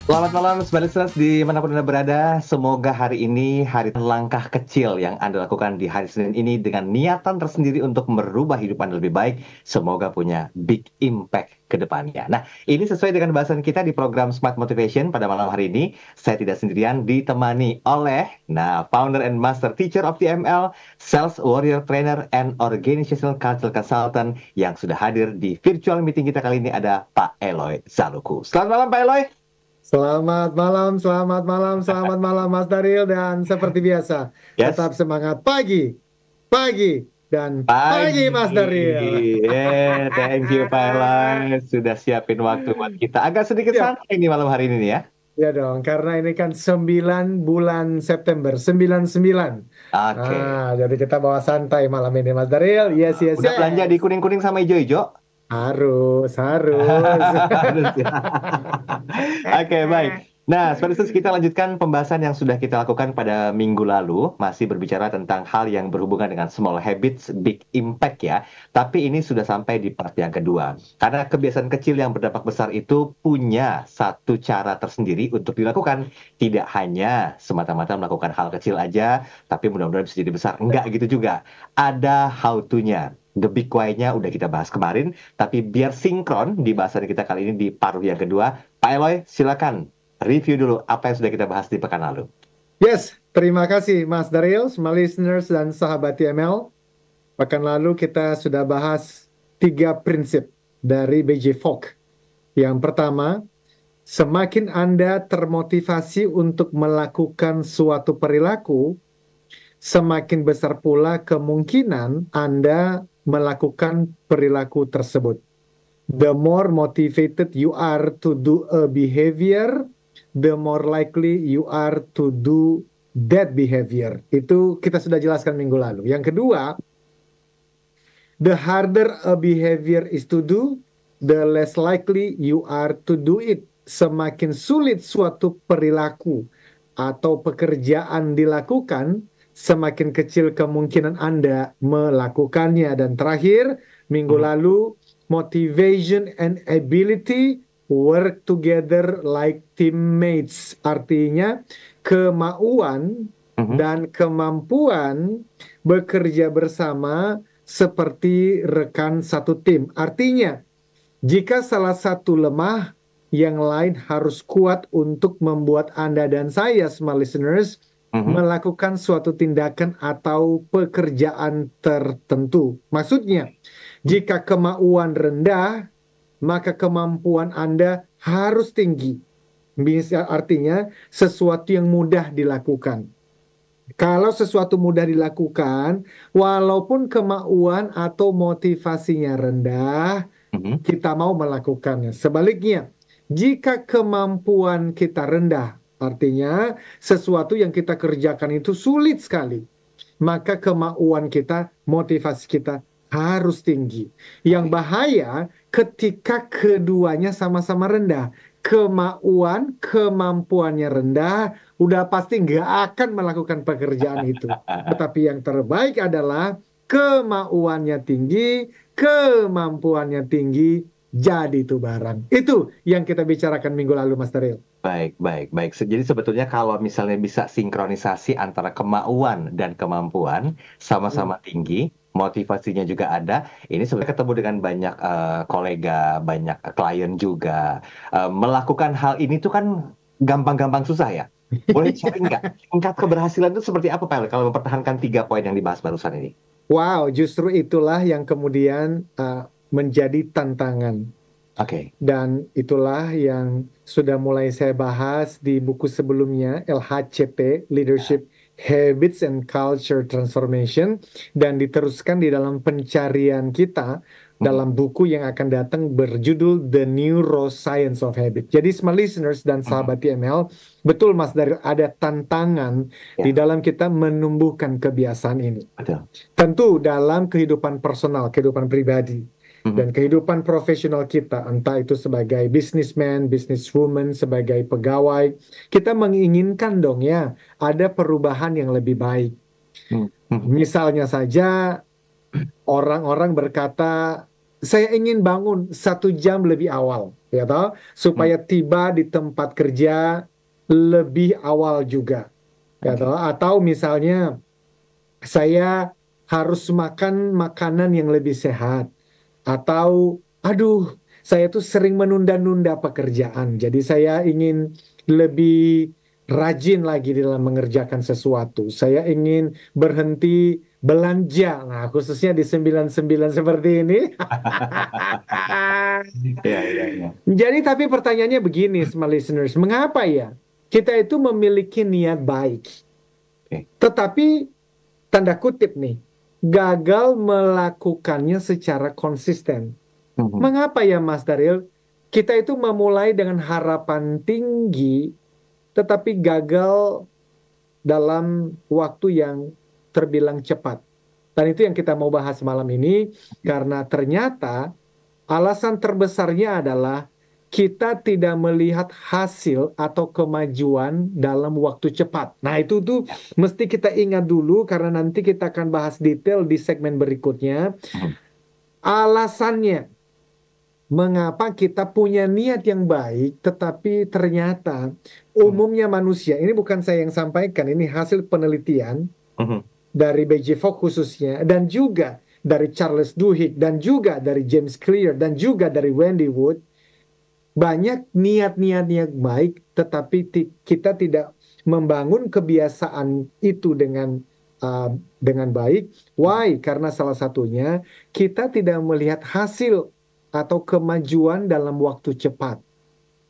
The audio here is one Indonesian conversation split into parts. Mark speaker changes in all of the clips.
Speaker 1: Selamat malam, Sobat Listeners dimanapun Anda berada. Semoga hari ini hari langkah kecil yang Anda lakukan di hari Senin ini dengan niatan tersendiri untuk merubah hidup Anda lebih baik. Semoga punya big impact ke depannya. Nah, ini sesuai dengan bahasan kita di program Smart Motivation pada malam hari ini. Saya tidak sendirian, ditemani oleh, Founder and Master Teacher of TML, Sales Warrior Trainer, and Organizational Culture Consultant yang sudah hadir di virtual meeting kita kali ini ada Pak Eloy Zaluku. Selamat malam, Pak Eloy.
Speaker 2: Selamat malam Mas Daril, dan seperti biasa
Speaker 1: Yes.
Speaker 2: tetap semangat pagi dan pagi Mas
Speaker 1: Pagi,
Speaker 2: Daril.
Speaker 1: thank you Pak Eloy sudah siapin waktu buat kita. Agak sedikit
Speaker 2: Siap.
Speaker 1: santai nih malam hari ini nih ya.
Speaker 2: Ya dong, karena ini kan 9 bulan September, 99.
Speaker 1: Oke.
Speaker 2: Jadi kita bawa santai malam ini Mas Daril. Yes, yes,
Speaker 1: Udah belanja di
Speaker 2: yes.
Speaker 1: kuning-kuning sama hijau-hijau?
Speaker 2: Harus.
Speaker 1: Harus ya. Oke, baik. Nah, seperti itu kita lanjutkan pembahasan yang sudah kita lakukan pada minggu lalu, masih berbicara tentang hal yang berhubungan dengan small habits, big impact ya. Tapi ini sudah sampai di part yang kedua. Karena kebiasaan kecil yang berdampak besar itu punya satu cara tersendiri untuk dilakukan. Tidak hanya semata-mata melakukan hal kecil aja, tapi mudah-mudahan bisa jadi besar. Enggak gitu juga. Ada how to-nya. The big why-nya udah kita bahas kemarin, tapi biar sinkron di bahasan kita kali ini di paruh yang kedua, Pak Eloy, silakan review dulu apa yang sudah kita bahas di pekan lalu.
Speaker 2: Yes, terima kasih Mas Daril, semua listeners dan sahabat TML. Pekan lalu kita sudah bahas 3 prinsip dari BJ Fogg. Yang pertama, semakin Anda termotivasi untuk melakukan suatu perilaku, semakin besar pula kemungkinan Anda melakukan perilaku tersebut. The more motivated you are to do a behavior, the more likely you are to do that behavior. Itu kita sudah jelaskan minggu lalu. Yang kedua, the harder a behavior is to do, the less likely you are to do it. Semakin sulit suatu perilaku atau pekerjaan dilakukan, semakin kecil kemungkinan Anda melakukannya. Dan terakhir, minggu lalu, motivation and ability work together like teammates. Artinya, kemauan dan kemampuan bekerja bersama seperti rekan satu tim. Artinya, jika salah satu lemah, yang lain harus kuat untuk membuat Anda dan saya, smart listeners, melakukan suatu tindakan atau pekerjaan tertentu. Maksudnya, jika kemauan rendah, maka kemampuan Anda harus tinggi. Artinya, sesuatu yang mudah dilakukan. Kalau sesuatu mudah dilakukan, walaupun kemauan atau motivasinya rendah, kita mau melakukannya. Sebaliknya, jika kemampuan kita rendah, artinya sesuatu yang kita kerjakan itu sulit sekali, maka kemauan kita, motivasi kita harus tinggi. Yang bahaya ketika keduanya sama-sama rendah. Kemampuannya rendah, udah pasti nggak akan melakukan pekerjaan itu. Tetapi yang terbaik adalah kemauannya tinggi, kemampuannya tinggi, jadi itu barang. Itu yang kita bicarakan minggu lalu, Mas Daril.
Speaker 1: Baik, baik, baik. Jadi sebetulnya kalau misalnya bisa sinkronisasi antara kemauan dan kemampuan sama-sama tinggi, motivasinya juga ada. Ini sebenarnya ketemu dengan banyak kolega, banyak klien juga. Melakukan hal ini tuh kan gampang-gampang susah ya. Boleh sharing nggak? Tingkat keberhasilan itu seperti apa, Pak? Kalau mempertahankan 3 poin yang dibahas barusan ini.
Speaker 2: Wow, justru itulah yang kemudian menjadi tantangan.
Speaker 1: Oke.
Speaker 2: Dan itulah yang sudah mulai saya bahas di buku sebelumnya, LHCT, Leadership Habits and Culture Transformation, dan diteruskan di dalam pencarian kita dalam buku yang akan datang berjudul The Neuroscience of Habit. Jadi smart listeners dan sahabat TML, betul Mas, dari ada tantangan di dalam kita menumbuhkan kebiasaan ini.
Speaker 1: Betul.
Speaker 2: Tentu dalam kehidupan personal, kehidupan pribadi, dan kehidupan profesional kita, entah itu sebagai businessman, businesswoman, sebagai pegawai, kita menginginkan dong ya, ada perubahan yang lebih baik. Misalnya saja, orang-orang berkata, saya ingin bangun 1 jam lebih awal, ya toh, supaya tiba di tempat kerja lebih awal juga, ya
Speaker 1: Oke.
Speaker 2: toh. Atau misalnya saya harus makan makanan yang lebih sehat, atau aduh, saya tuh sering menunda-nunda pekerjaan, jadi saya ingin lebih rajin lagi dalam mengerjakan sesuatu. Saya ingin berhenti belanja. Nah, khususnya di 99 seperti ini.
Speaker 1: Iya, iya, iya.
Speaker 2: Jadi tapi pertanyaannya begini, small listeners, mengapa ya kita itu memiliki niat baik,
Speaker 1: Oke.
Speaker 2: tetapi tanda kutip nih, gagal melakukannya secara konsisten?
Speaker 1: Mhm.
Speaker 2: Mengapa ya Mas Daryl? Kita itu memulai dengan harapan tinggi, tetapi gagal dalam waktu yang terbilang cepat. Dan itu yang kita mau bahas malam ini, karena ternyata alasan terbesarnya adalah kita tidak melihat hasil atau kemajuan dalam waktu cepat. Nah, itu tuh mesti kita ingat dulu, karena nanti kita akan bahas detail di segmen berikutnya.
Speaker 1: Mhm.
Speaker 2: Alasannya mengapa kita punya niat yang baik, tetapi ternyata
Speaker 1: Mhm.
Speaker 2: umumnya manusia, ini bukan saya yang sampaikan, ini hasil penelitian
Speaker 1: Mhm.
Speaker 2: dari B.J. Fogg khususnya, dan juga dari Charles Duhigg, dan juga dari James Clear, dan juga dari Wendy Wood. Banyak niat-niat yang baik, tetapi kita tidak membangun kebiasaan itu dengan baik. Why? Karena salah satunya kita tidak melihat hasil atau kemajuan dalam waktu cepat.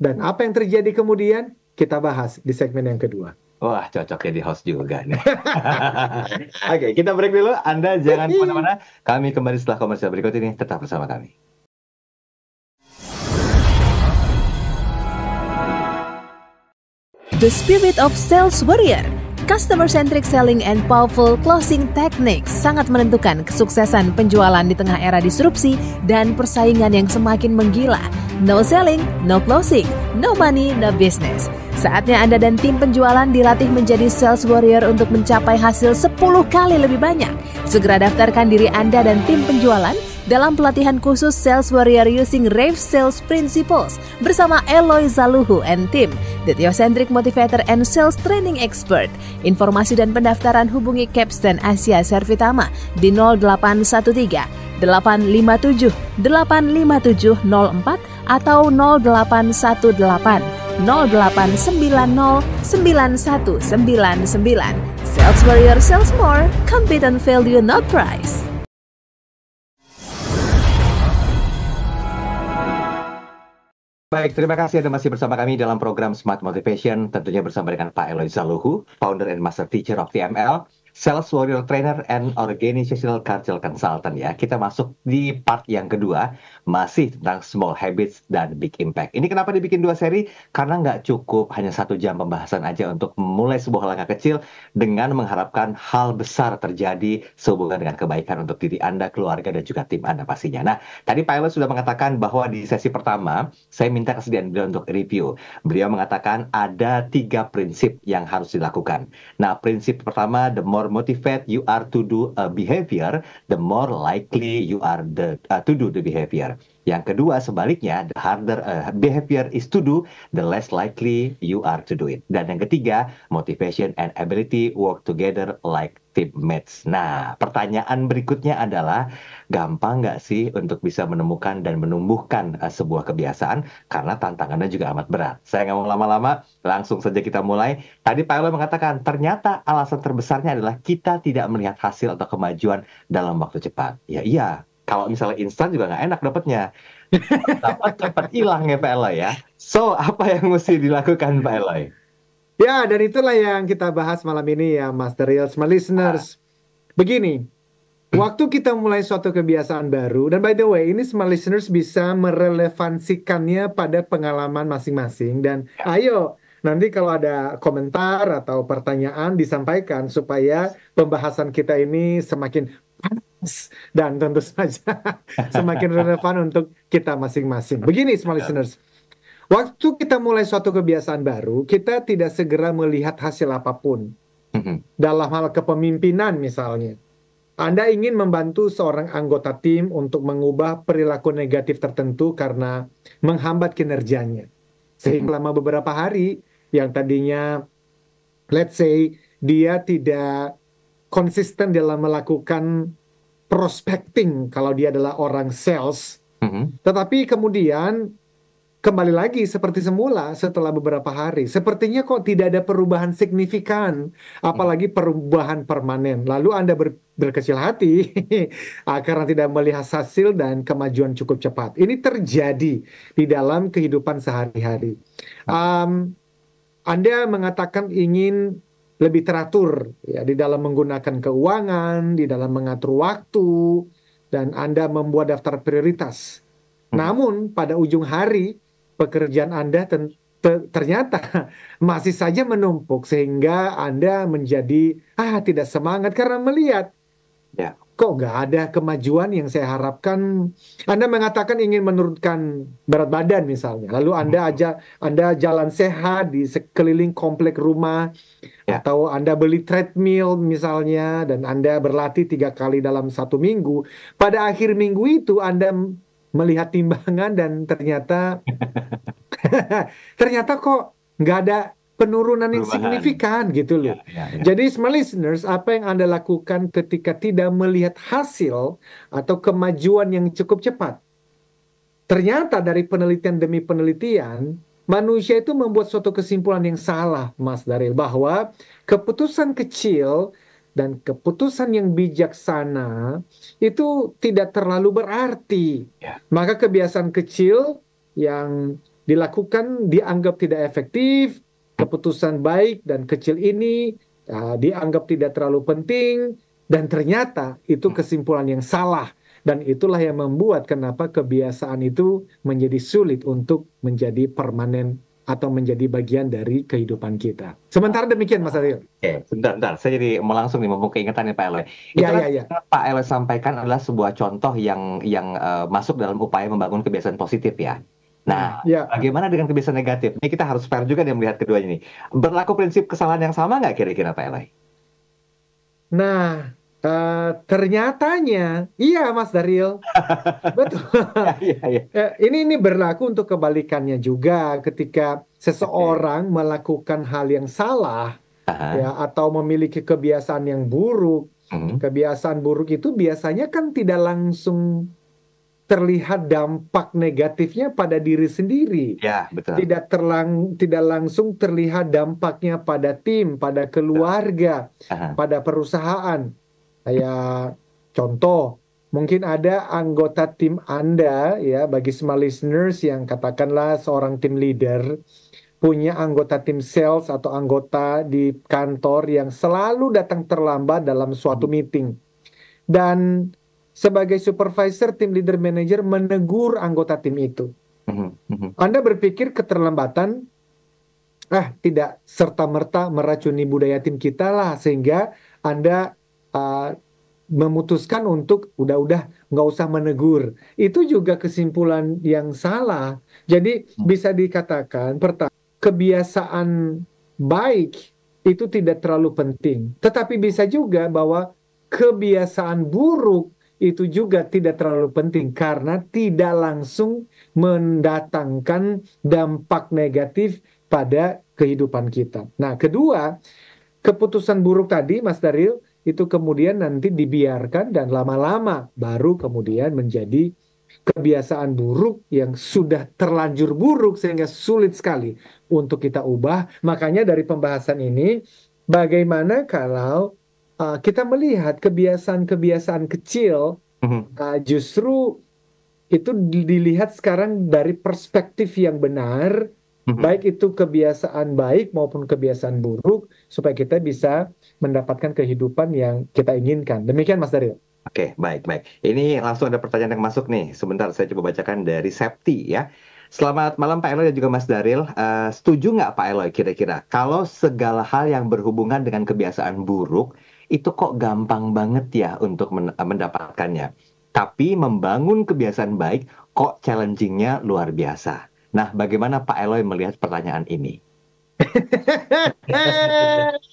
Speaker 2: Dan apa yang terjadi kemudian? Kita bahas di segmen yang kedua.
Speaker 1: Wah, cocok jadi host juga nih. Oke, kita break dulu. Anda jangan kemana-mana. Kami kembali setelah komersial berikut ini. Tetap bersama kami.
Speaker 3: The Spirit of Sales Warrior. Customer-centric selling and powerful closing techniques sangat menentukan kesuksesan penjualan di tengah era disrupsi dan persaingan yang semakin menggila. No selling, no closing, no money, no business. Saatnya Anda dan tim penjualan dilatih menjadi sales warrior untuk mencapai hasil 10 kali lebih banyak. Segera daftarkan diri Anda dan tim penjualan dalam pelatihan khusus Sales Warrior using Rave Sales Principles bersama Eloy Zaluhu and team, the Theocentric Motivator and Sales Training Expert. Informasi dan pendaftaran hubungi Capstan Asia Servitama di 0813 857 85704 atau 0818 0890 9199. Sales Warrior sells more, compete on value not price.
Speaker 1: Baik, terima kasih Anda masih bersama kami dalam program Smart Motivation, tentunya bersama dengan Pak Eloy Zaluhu, Founder and Master Teacher of TML, Sales Warrior Trainer and Organizational Culture Consultant ya. Kita masuk di part yang kedua, masih tentang Small Habits dan Big Impact. Ini kenapa dibikin 2 seri? Karena nggak cukup hanya 1 jam pembahasan aja untuk memulai sebuah langkah kecil dengan mengharapkan hal besar terjadi sehubungan dengan kebaikan untuk diri Anda, keluarga, dan juga tim Anda pastinya. Nah, tadi Pak Eloy sudah mengatakan bahwa di sesi pertama, saya minta kesediaan beliau untuk review. Beliau mengatakan ada 3 prinsip yang harus dilakukan. Nah, prinsip pertama, the more motivated you are to do a behavior, the more likely you are to do the behavior. Yang kedua, sebaliknya, the harder behavior is to do, the less likely you are to do it. Dan yang ketiga, motivation and ability work together like teammates. Nah, pertanyaan berikutnya adalah, gampang nggak sih untuk bisa menemukan dan menumbuhkan sebuah kebiasaan? Karena tantangannya juga amat berat. Saya nggak mau lama-lama, langsung saja kita mulai. Tadi Pak Eloy mengatakan, ternyata alasan terbesarnya adalah kita tidak melihat hasil atau kemajuan dalam waktu cepat. Ya iya, kalau misalnya instan juga nggak enak dapatnya. Dapat cepat hilang ya Pak Eloy ya. So, apa yang mesti dilakukan Pak Eloy?
Speaker 2: Ya, dan itulah yang kita bahas malam ini ya, Mas Daryl, my listeners. Begini, waktu kita mulai suatu kebiasaan baru, dan by the way, ini small listeners bisa merelevansikannya pada pengalaman masing-masing. Dan ayo, nanti kalau ada komentar atau pertanyaan disampaikan supaya pembahasan kita ini semakin panas dan tentu saja semakin relevan untuk kita masing-masing. Begini, small listeners. Waktu kita mulai suatu kebiasaan baru, kita tidak segera melihat hasil apapun. Dalam hal kepemimpinan misalnya. Anda ingin membantu seorang anggota tim untuk mengubah perilaku negatif tertentu karena menghambat kinerjanya. Sehingga selama beberapa hari yang tadinya, let's say, dia tidak konsisten dalam melakukan prospecting kalau dia adalah orang sales, tetapi kemudian kembali lagi seperti semula setelah beberapa hari. Sepertinya kok tidak ada perubahan signifikan, apalagi perubahan permanen. Lalu Anda berkecil hati karena tidak melihat hasil dan kemajuan cukup cepat. Ini terjadi di dalam kehidupan sehari-hari. Anda mengatakan ingin lebih teratur ya, di dalam menggunakan keuangan, di dalam mengatur waktu, dan Anda membuat daftar prioritas. Namun pada ujung hari, pekerjaan Anda ternyata masih saja menumpuk sehingga Anda menjadi tidak semangat karena melihat kok nggak ada kemajuan yang saya harapkan. Anda mengatakan ingin menurunkan berat badan misalnya, lalu Anda jalan sehat di sekeliling komplek rumah, atau Anda beli treadmill misalnya, dan Anda berlatih 3 kali dalam 1 minggu. Pada akhir minggu itu Anda melihat timbangan dan ternyata kok nggak ada penurunan yang signifikan gitu loh. Jadi small listeners, apa yang Anda lakukan ketika tidak melihat hasil atau kemajuan yang cukup cepat? Ternyata dari penelitian demi penelitian, manusia itu membuat suatu kesimpulan yang salah, Mas Daril, bahwa keputusan kecil dan keputusan yang bijaksana itu tidak terlalu berarti. Maka kebiasaan kecil yang dilakukan dianggap tidak efektif, keputusan baik dan kecil ini dianggap tidak terlalu penting, dan ternyata itu kesimpulan yang salah. Dan itulah yang membuat kenapa kebiasaan itu menjadi sulit untuk menjadi permanen atau menjadi bagian dari kehidupan kita. Sementara demikian, Mas Aril.
Speaker 1: Oke, bentar. Saya jadi mau langsung nih mumpung keingetannya Pak Eloy. Itu Pak Eloy sampaikan adalah sebuah contoh yang masuk dalam upaya membangun kebiasaan positif ya. Nah, bagaimana dengan kebiasaan negatif? Ini kita harus fair juga nih melihat keduanya ini. Berlaku prinsip kesalahan yang sama nggak kira-kira Pak Eloy?
Speaker 2: Nah, ternyatanya iya Mas Daril, betul. Ini berlaku untuk kebalikannya juga. Ketika seseorang melakukan hal yang salah atau memiliki kebiasaan yang buruk, kebiasaan buruk itu biasanya kan tidak langsung terlihat dampak negatifnya pada diri sendiri.
Speaker 1: Betul.
Speaker 2: Tidak langsung terlihat dampaknya pada tim, pada keluarga, pada perusahaan. Kayak contoh, mungkin ada anggota tim Anda ya, bagi small listeners yang katakanlah seorang tim leader punya anggota tim sales atau anggota di kantor yang selalu datang terlambat dalam suatu meeting. Dan sebagai supervisor, tim leader manager menegur anggota tim itu. Anda berpikir keterlambatan tidak serta-merta meracuni budaya tim kita lah, sehingga Anda memutuskan untuk udah nggak usah menegur. Itu juga kesimpulan yang salah. Jadi bisa dikatakan pertama, kebiasaan baik itu tidak terlalu penting. Tetapi bisa juga bahwa kebiasaan buruk itu juga tidak terlalu penting karena tidak langsung mendatangkan dampak negatif pada kehidupan kita. Nah, kedua, keputusan buruk tadi, Mas Daril, itu kemudian nanti dibiarkan dan lama-lama baru kemudian menjadi kebiasaan buruk yang sudah terlanjur buruk sehingga sulit sekali untuk kita ubah. Makanya dari pembahasan ini, bagaimana kalau kita melihat kebiasaan-kebiasaan kecil justru itu dilihat sekarang dari perspektif yang benar, baik itu kebiasaan baik maupun kebiasaan buruk, supaya kita bisa mendapatkan kehidupan yang kita inginkan. Demikian Mas Daril.
Speaker 1: Oke, baik. Ini langsung ada pertanyaan yang masuk nih. Sebentar, saya coba bacakan dari Septi ya. Selamat malam Pak Eloy dan juga Mas Daril. Setuju nggak Pak Eloy kira-kira kalau segala hal yang berhubungan dengan kebiasaan buruk itu kok gampang banget ya untuk mendapatkannya. Tapi membangun kebiasaan baik kok challenging-nya luar biasa. Nah, bagaimana Pak Eloy melihat pertanyaan ini?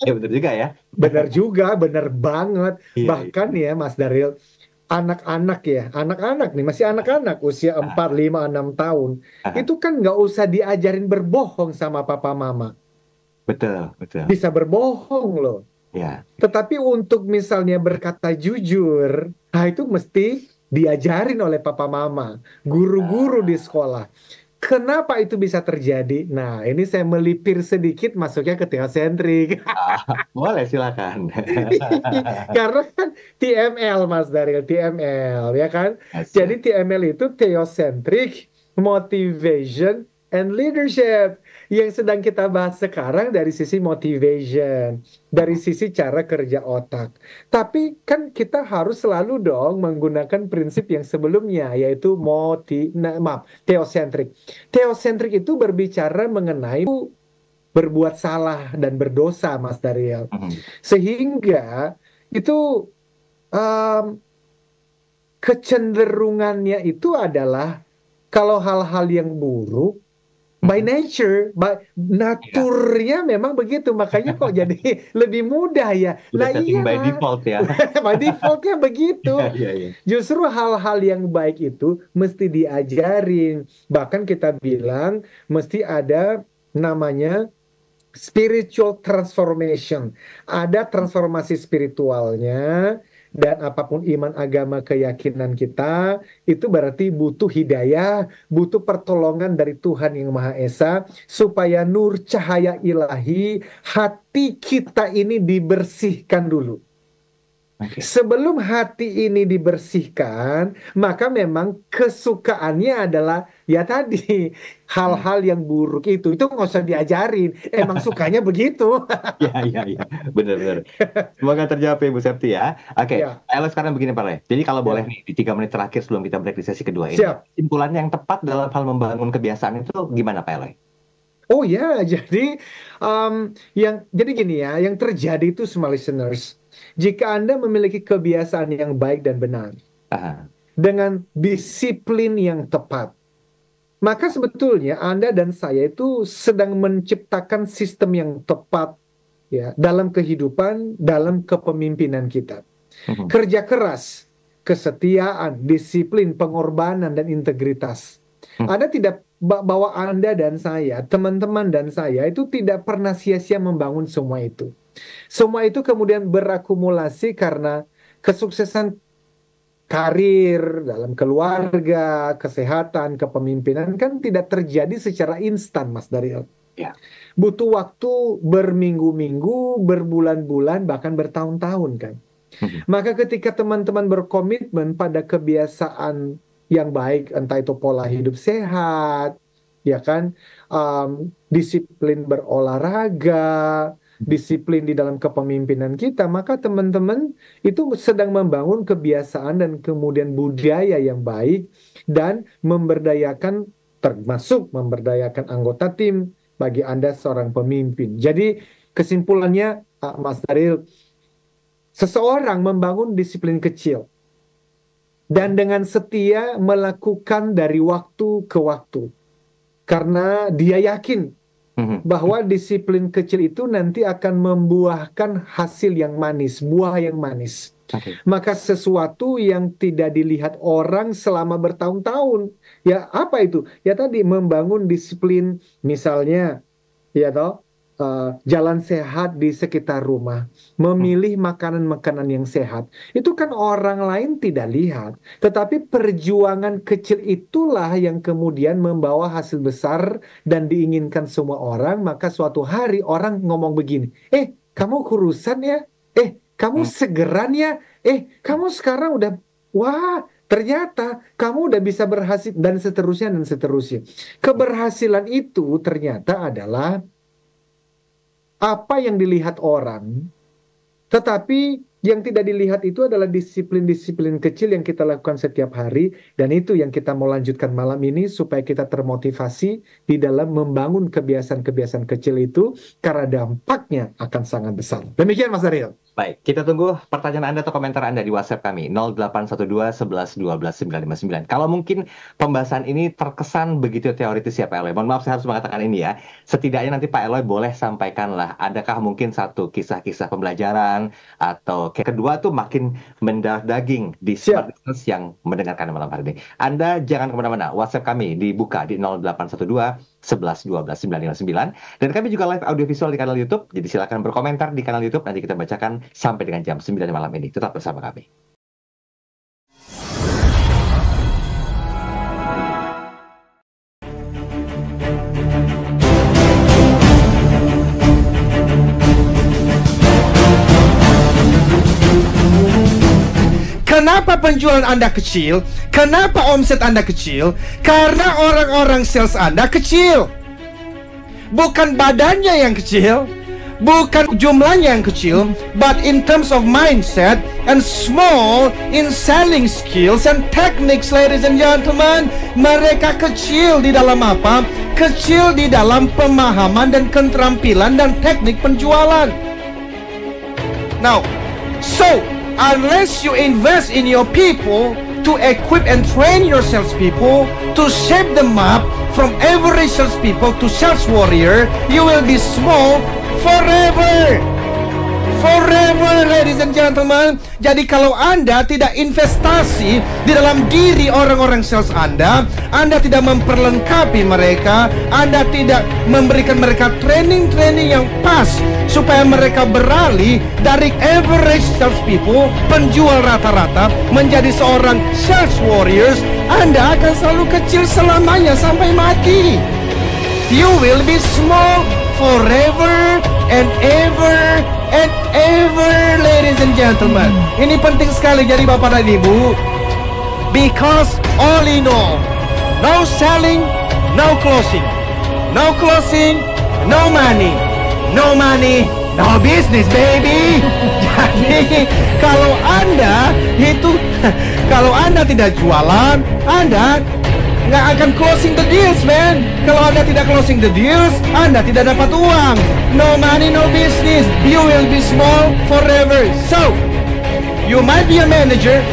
Speaker 1: Ya benar juga ya.
Speaker 2: Benar juga, benar banget.
Speaker 1: Iya,
Speaker 2: Bahkan ya Mas Daril, anak-anak nih, masih anak-anak, usia 4, 5, 6 tahun,
Speaker 1: iya.
Speaker 2: itu kan nggak usah diajarin berbohong sama papa mama.
Speaker 1: Betul, betul.
Speaker 2: Bisa berbohong loh.
Speaker 1: Ya,
Speaker 2: Tetapi untuk misalnya berkata jujur, nah itu mesti diajarin oleh papa mama, guru-guru di sekolah. Kenapa itu bisa terjadi? Nah, ini saya melipir sedikit masuknya ke teosentrik.
Speaker 1: boleh silakan.
Speaker 2: Karena kan TML Mas Daryl, TML ya kan.
Speaker 1: Asik.
Speaker 2: Jadi TML itu Theocentric Motivation and Leadership. Yang sedang kita bahas sekarang dari sisi motivation, dari sisi cara kerja otak. Tapi kan kita harus selalu dong menggunakan prinsip yang sebelumnya, yaitu Theocentric. Theocentric itu berbicara mengenai berbuat salah dan berdosa, Mas Daryl. Sehingga itu em, kecenderungannya itu adalah kalau hal-hal yang buruk by nature, by
Speaker 1: Ya,
Speaker 2: naturnya memang begitu. Makanya kok jadi lebih mudah ya.
Speaker 1: udah
Speaker 2: Lah
Speaker 1: setting by
Speaker 2: iya,
Speaker 1: default ya.
Speaker 2: by defaultnya
Speaker 1: Iya,
Speaker 2: begitu.
Speaker 1: iya, iya.
Speaker 2: Justru hal-hal yang baik itu mesti diajarin. Bahkan kita bilang mesti ada namanya spiritual transformation. Ada transformasi spiritualnya, dan apapun iman, agama, keyakinan kita, itu berarti butuh hidayah, butuh pertolongan dari Tuhan Yang Maha Esa, supaya nur cahaya ilahi hati kita ini dibersihkan dulu.
Speaker 1: Oke.
Speaker 2: Sebelum hati ini dibersihkan, maka memang kesukaannya adalah ya tadi hal-hal yang buruk itu nggak usah diajarin, emang sukanya begitu.
Speaker 1: Iya, iya, iya. Benar-benar. Semoga terjawab ya, Bu Septi ya. Oke,
Speaker 2: Ya,
Speaker 1: Elo sekarang begini Pak Le. Jadi kalau boleh
Speaker 2: ya,
Speaker 1: nih, di 3 menit terakhir sebelum kita break di sesi kedua ini,
Speaker 2: siap.
Speaker 1: kesimpulannya yang tepat dalam hal membangun kebiasaan itu gimana Pak Le?
Speaker 2: Oh ya, jadi gini ya, yang terjadi itu semua listeners, jika Anda memiliki kebiasaan yang baik dan benar
Speaker 1: Ah,
Speaker 2: dengan disiplin yang tepat, maka sebetulnya Anda dan saya itu sedang menciptakan sistem yang tepat ya dalam kehidupan, dalam kepemimpinan kita. Kerja keras, kesetiaan, disiplin, pengorbanan dan integritas. Anda tidak bahwa Anda dan saya, teman-teman dan saya itu tidak pernah sia-sia membangun semua itu. Semua itu kemudian berakumulasi karena kesuksesan karir, dalam keluarga, kesehatan, kepemimpinan kan tidak terjadi secara instan, Mas Daryl.
Speaker 1: Ya.
Speaker 2: Butuh waktu berminggu-minggu, berbulan-bulan, bahkan bertahun-tahun kan. Maka ketika teman-teman berkomitmen pada kebiasaan yang baik, entah itu pola hidup sehat, ya kan, disiplin berolahraga, disiplin di dalam kepemimpinan kita, maka teman-teman itu sedang membangun kebiasaan dan kemudian budaya yang baik dan memberdayakan, termasuk memberdayakan anggota tim bagi Anda seorang pemimpin. Jadi kesimpulannya, Mas Daril, seseorang membangun disiplin kecil dan dengan setia melakukan dari waktu ke waktu. Karena dia yakin bahwa disiplin kecil itu nanti akan membuahkan hasil yang manis, buah yang manis. Maka sesuatu yang tidak dilihat orang selama bertahun-tahun, ya apa itu? Ya tadi membangun disiplin, misalnya, ya toh, jalan sehat di sekitar rumah, memilih makanan-makanan yang sehat. Itu kan orang lain tidak lihat, tetapi perjuangan kecil itulah yang kemudian membawa hasil besar dan diinginkan semua orang. Maka suatu hari orang ngomong begini, kamu kurusan ya, kamu segeran ya, kamu sekarang udah, wah, ternyata kamu udah bisa berhasil, dan seterusnya dan seterusnya. Keberhasilan itu ternyata adalah apa yang dilihat orang, tetapi yang tidak dilihat itu adalah disiplin-disiplin kecil yang kita lakukan setiap hari, dan itu yang kita mau lanjutkan malam ini supaya kita termotivasi di dalam membangun kebiasaan-kebiasaan kecil itu, karena dampaknya akan sangat besar. Demikian Mas Ariel.
Speaker 1: Baik, kita tunggu pertanyaan Anda atau komentar Anda di WhatsApp kami 0812 11 12 959. Kalau mungkin pembahasan ini terkesan begitu teoritis ya Pak Eloy. Mohon maaf saya harus mengatakan ini ya. Setidaknya nanti Pak Eloy boleh sampaikanlah adakah mungkin satu kisah-kisah pembelajaran atau kedua tuh makin mendarah daging di smart business yang mendengarkan malam hari ini. Anda jangan kemana-mana. WhatsApp kami dibuka di 0812 11 12 959 dan kami juga live audiovisual di kanal YouTube. Jadi silakan berkomentar di kanal YouTube, nanti kita bacakan sampai dengan jam 9 malam ini. Tetap bersama kami.
Speaker 4: Kenapa penjualan Anda kecil? Kenapa omset Anda kecil? Karena orang-orang sales Anda kecil. Bukan badannya yang kecil, bukan jumlahnya yang kecil, but in terms of mindset and small in selling skills and techniques, ladies and gentlemen. Mereka kecil di dalam apa? Kecil di dalam pemahaman dan keterampilan dan teknik penjualan. Now, so unless you invest in your people to equip and train your salespeople, to shape them up from average salespeople to sales warrior, you will be small forever. Forever, ladies and gentlemen. Jadi kalau Anda tidak investasi di dalam diri orang-orang sales Anda tidak memperlengkapi mereka, Anda tidak memberikan mereka training-training yang pas supaya mereka beralih dari average sales people, penjual rata-rata, menjadi seorang sales warriors, Anda akan selalu kecil selamanya sampai mati. You will be small forever and ever and ever, ladies and gentlemen. Ini penting sekali jadi Bapak dan Ibu. Because all in all, no selling, no closing. No closing, no money. No money, no business, baby. Jadi kalau Anda itu, kalau Anda tidak jualan, Anda nggak akan closing the deals, man. Kalau Anda tidak closing the deals, Anda tidak dapat uang. No money, no business. You will be small forever. So, you might be a manager,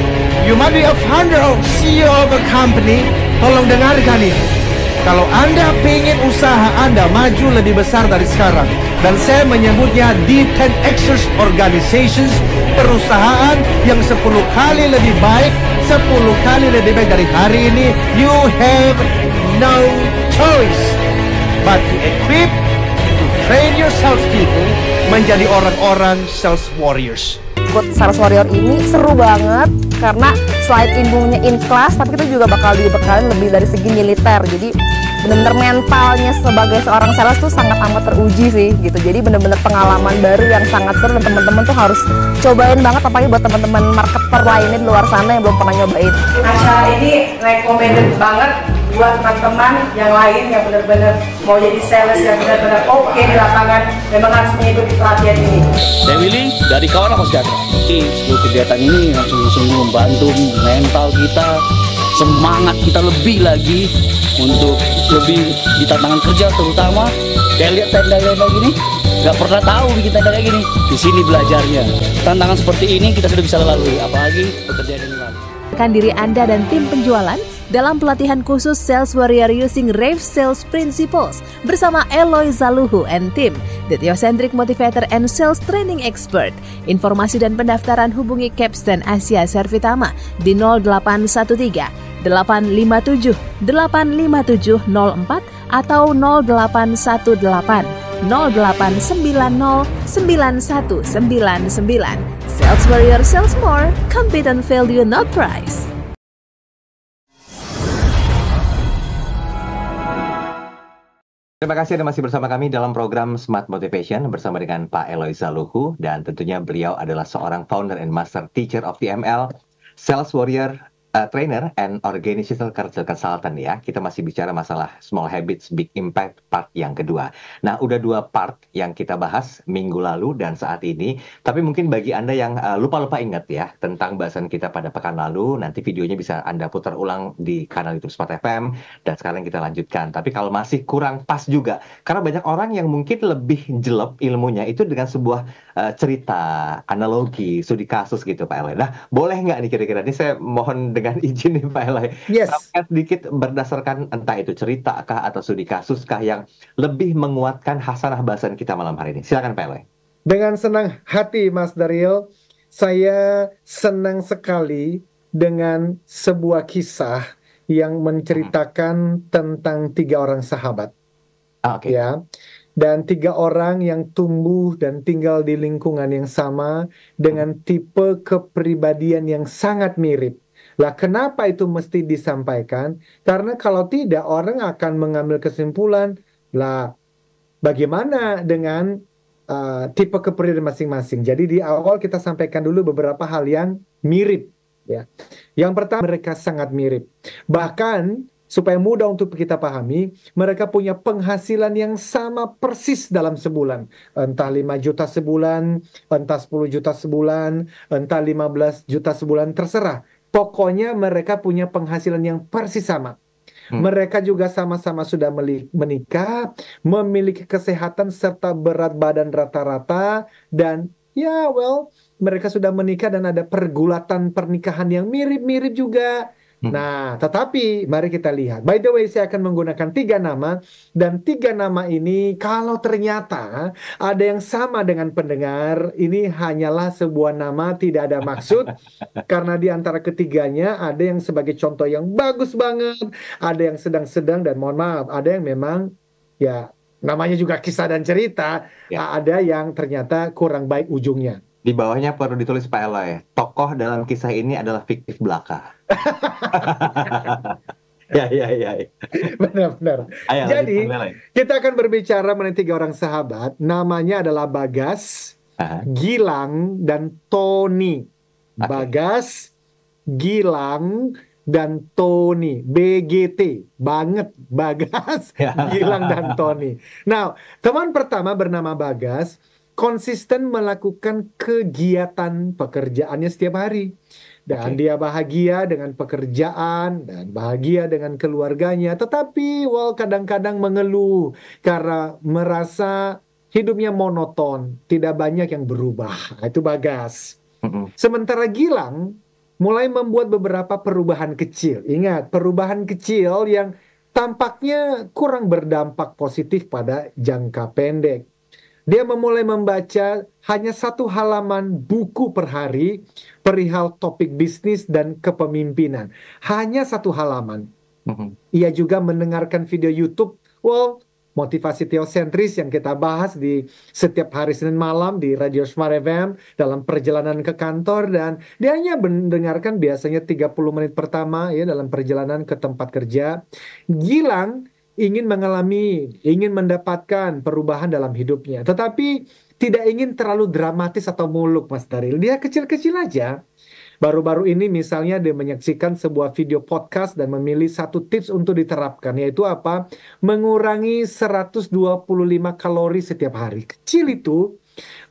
Speaker 4: you might be a founder or CEO of a company. Tolong dengarkan ini. Kalau Anda pengen usaha Anda maju lebih besar dari sekarang, dan saya menyebutnya D10Xers Organizations, perusahaan yang 10 kali lebih baik, 10 kali lebih baik dari hari ini. You have no choice but to equip, to train your salespeople menjadi orang-orang sales warriors.
Speaker 5: Ikut Sales Warrior ini seru banget karena selain ilmunya in class, tapi kita juga bakal dibekalin lebih dari segi militer. Jadi bener-bener mentalnya sebagai seorang sales tuh sangat amat teruji sih gitu. Jadi bener-bener pengalaman baru yang sangat seru dan teman-teman tuh harus cobain banget, apalagi buat teman-teman marketer lainnya di luar sana yang belum pernah nyobain.
Speaker 6: Acara ini recommended banget buat teman-teman yang lain yang benar-benar mau jadi sales yang benar-benar oke di lapangan, memang harus mengikuti pelatihan ini.
Speaker 7: Saya Willy dari Kawan Mas Sejahtera. Seluruh kegiatan ini sungguh-sungguh membantu mental kita, semangat kita lebih lagi untuk lebih di tantangan kerja, terutama kayak lihat tenda-tenda gini, nggak pernah tahu bikin tenda kayak gini. Di sini belajarnya. Tantangan seperti ini kita sudah bisa lalui, apalagi pekerjaan ini lalu.
Speaker 3: Diri Anda dan tim penjualan dalam pelatihan khusus Sales Warrior using Rave Sales Principles bersama Eloy Zaluhu and Team, the Theocentric Motivator and Sales Training Expert. Informasi dan pendaftaran hubungi Capstan Asia Servitama di 0813 857 85704 atau 0818 0890 9199. Sales Warrior sells more, compete on value not price.
Speaker 1: Terima kasih Anda masih bersama kami dalam program Smart Motivation bersama dengan Pak Eloy Zaluhu, dan tentunya beliau adalah seorang founder and master teacher of TML, Sales Warrior, trainer and organizational culture consultant ya. Kita masih bicara masalah small habits, big impact part yang kedua. Nah, udah 2 part yang kita bahas minggu lalu dan saat ini. Tapi mungkin bagi Anda yang lupa-lupa ingat ya tentang bahasan kita pada pekan lalu, nanti videonya bisa Anda putar ulang di kanal YouTube Smart FM dan sekarang kita lanjutkan. Tapi kalau masih kurang pas juga, karena banyak orang yang mungkin lebih jelek ilmunya itu dengan sebuah cerita, analogi, studi kasus gitu Pak Elay. Nah, boleh nggak nih kira-kira? Ini saya mohon dengan izin nih Pak Elay.
Speaker 2: Yes.
Speaker 1: Sampaikan sedikit berdasarkan entah itu cerita kah atau studi kasus kah yang lebih menguatkan hasanah bahasan kita malam hari ini. Silakan Pak Elay.
Speaker 2: Dengan senang hati Mas Daryl, saya senang sekali dengan sebuah kisah yang menceritakan tentang 3 orang sahabat.
Speaker 1: Oke.
Speaker 2: Ya. Dan 3 orang yang tumbuh dan tinggal di lingkungan yang sama dengan tipe kepribadian yang sangat mirip. Lah, kenapa itu mesti disampaikan? Karena kalau tidak, orang akan mengambil kesimpulan, lah bagaimana dengan tipe kepribadian masing-masing. Jadi di awal kita sampaikan dulu beberapa hal yang mirip. Ya. Yang pertama, mereka sangat mirip. Bahkan supaya mudah untuk kita pahami, mereka punya penghasilan yang sama persis dalam sebulan. Entah 5 juta sebulan, entah 10 juta sebulan, entah 15 juta sebulan, terserah. Pokoknya mereka punya penghasilan yang persis sama. Mereka juga sama-sama sudah menikah, memiliki kesehatan serta berat badan rata-rata, dan mereka sudah menikah dan ada pergulatan pernikahan yang mirip-mirip juga. Nah, tetapi mari kita lihat. By the way, saya akan menggunakan 3 nama. Dan 3 nama ini kalau ternyata ada yang sama dengan pendengar, ini hanyalah sebuah nama, tidak ada maksud. Karena di antara ketiganya ada yang sebagai contoh yang bagus banget, ada yang sedang-sedang, dan mohon maaf, ada yang memang ya namanya juga kisah dan cerita, ada yang ternyata kurang baik ujungnya.
Speaker 1: Di bawahnya perlu ditulis Pak Elay, tokoh dalam kisah ini adalah fiktif belaka. Ya.
Speaker 2: Benar-benar. Jadi kita akan berbicara mengenai 3 orang sahabat. Namanya adalah Bagas, Gilang, dan Tony. Bagas, Gilang, dan Tony. BGT banget, Bagas, Gilang, dan Tony. Nah, teman pertama bernama Bagas konsisten melakukan kegiatan pekerjaannya setiap hari. Dan dia bahagia dengan pekerjaan dan bahagia dengan keluarganya. Tetapi kadang-kadang mengeluh karena merasa hidupnya monoton, tidak banyak yang berubah. Itu Bagas. Sementara Gilang mulai membuat beberapa perubahan kecil. Ingat, perubahan kecil yang tampaknya kurang berdampak positif pada jangka pendek. Dia memulai membaca hanya 1 halaman buku per hari perihal topik bisnis dan kepemimpinan. Hanya 1 halaman. Ia juga mendengarkan video YouTube, motivasi teosentris yang kita bahas di setiap hari Senin malam di Radio Smart FM dalam perjalanan ke kantor, dan dia hanya mendengarkan biasanya 30 menit pertama ya dalam perjalanan ke tempat kerja. Gilang ingin mendapatkan perubahan dalam hidupnya, tetapi tidak ingin terlalu dramatis atau muluk, Mas Daryl. Dia kecil-kecil aja. Baru-baru ini misalnya dia menyaksikan sebuah video podcast dan memilih 1 tips untuk diterapkan, yaitu apa? Mengurangi 125 kalori setiap hari. Kecil itu.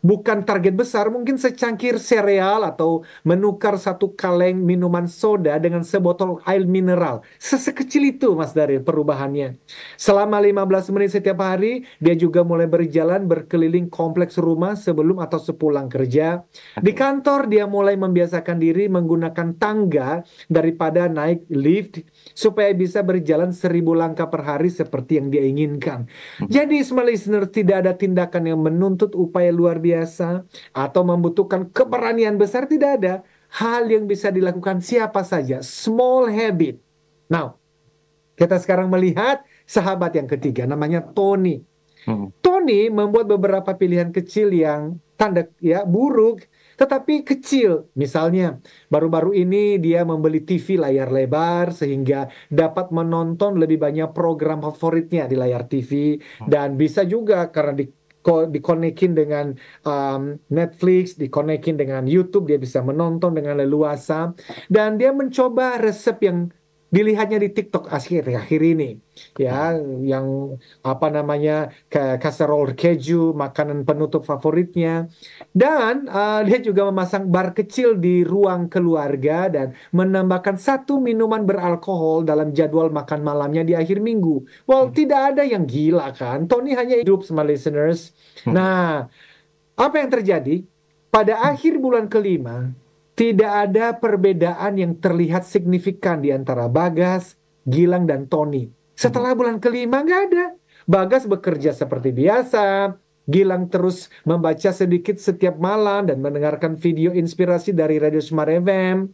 Speaker 2: Bukan target besar, mungkin secangkir sereal atau menukar 1 kaleng minuman soda dengan sebotol air mineral. Sekecil itu, Mas Daryl, perubahannya. Selama 15 menit setiap hari, dia juga mulai berjalan berkeliling kompleks rumah sebelum atau sepulang kerja. Di kantor, dia mulai membiasakan diri menggunakan tangga daripada naik lift supaya bisa berjalan 1000 langkah per hari seperti yang dia inginkan. Jadi, small listener, tidak ada tindakan yang menuntut upaya luar biasa atau membutuhkan keberanian besar, tidak ada. Hal yang bisa dilakukan siapa saja, small habit. Now, kita sekarang melihat sahabat yang ketiga, namanya Tony. Tony membuat beberapa pilihan kecil yang buruk, tetapi kecil. Misalnya, baru-baru ini dia membeli TV layar lebar sehingga dapat menonton lebih banyak program favoritnya di layar TV, dan bisa juga karena di dikonekin dengan Netflix, dikonekin dengan YouTube, dia bisa menonton dengan leluasa. Dan dia mencoba resep yang dilihatnya di TikTok akhir ini, ya, yang apa namanya, casserole keju, makanan penutup favoritnya. Dan dia juga memasang bar kecil di ruang keluarga dan menambahkan 1 minuman beralkohol dalam jadwal makan malamnya di akhir minggu. Well, tidak ada yang gila kan? Tony hanya hidup sama listeners. Nah, apa yang terjadi? Pada akhir bulan kelima, tidak ada perbedaan yang terlihat signifikan di antara Bagas, Gilang, dan Tony. Setelah bulan kelima, nggak ada. Bagas bekerja seperti biasa. Gilang terus membaca sedikit setiap malam dan mendengarkan video inspirasi dari Radio Smart FM.